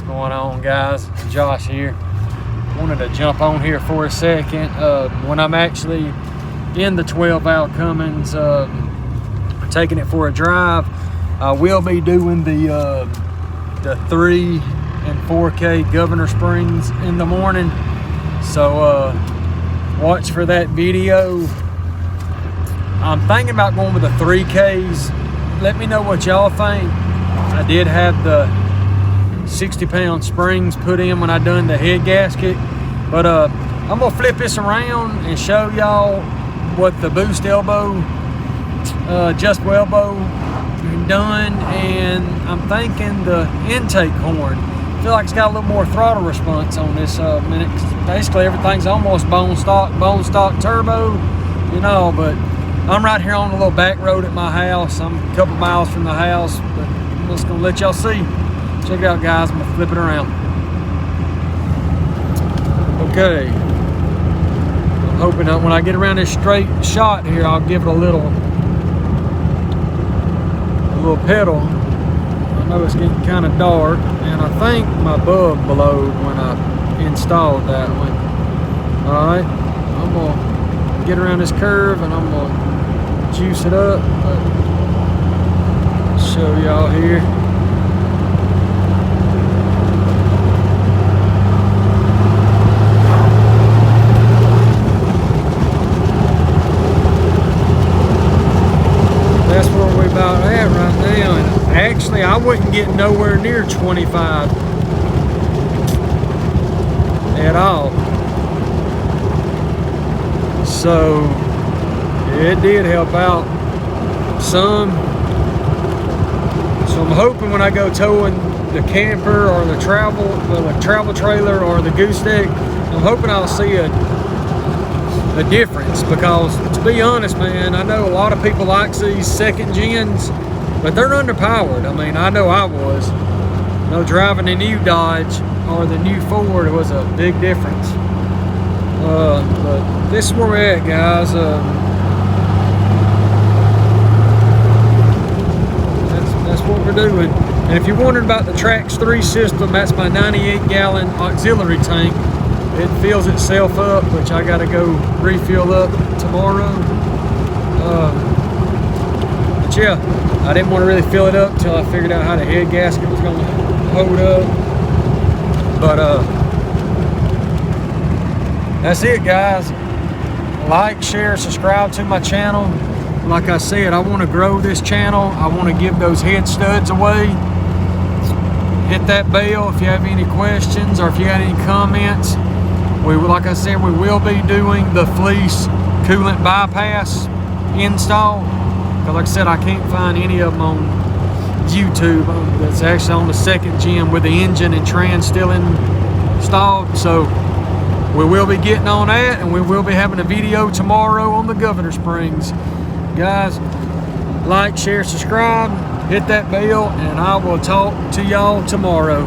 going on, guys? Josh here. Wanted to jump on here for a second. When I'm actually in the 12-valve Cummins, taking it for a drive, I will be doing the 3 and 4K governor springs in the morning. So watch for that video. I'm thinking about going with the 3Ks. Let me know what y'all think. I did have the 60-pound springs put in when I done the head gasket, but I'm gonna flip this around and show y'all what the boost elbow, adjustable elbow done, and I'm thinking the intake horn. I feel like it's got a little more throttle response on this minute. Basically everything's almost bone stock turbo, you know, but I'm right here on a little back road at my house. I'm a couple miles from the house, but I'm just gonna let y'all see. Check it out, guys. I'm gonna flip it around. Okay. I'm hoping that when I get around this straight shot here, I'll give it a little pedal. I know it's getting kind of dark, and I think my bulb glowed when I installed that one. All right, I'm gonna get around this curve and I'm gonna juice it up. Show y'all here. That's where we're about at right now. And actually, I wouldn't get nowhere near 25 at all. So it did help out some. So I'm hoping when I go towing the camper or the travel trailer or the gooseneck, I'm hoping I'll see a difference, because to be honest, man, I know a lot of people like these second gens, but they're underpowered. I mean, I know I was. You know, driving the new Dodge or the new Ford was a big difference. But this is where we're at, guys. That's what we're doing. And if you're wondering about the Trax 3 system, that's my 98-gallon auxiliary tank. It fills itself up, which I gotta go refill up tomorrow. But yeah, I didn't want to really fill it up until I figured out how the head gasket was gonna hold up. But that's it, guys. Like, share, subscribe to my channel. Like I said, I want to grow this channel. I want to give those head studs away. Hit that bell if you have any questions or if you got any comments. Like I said, we will be doing the fleece coolant bypass install. Because like I said, I can't find any of them on YouTube. That's actually on the second gen with the engine and trans still installed. So we will be getting on that, and we will be having a video tomorrow on the governor springs. Guys, like, share, subscribe, hit that bell, and I will talk to y'all tomorrow.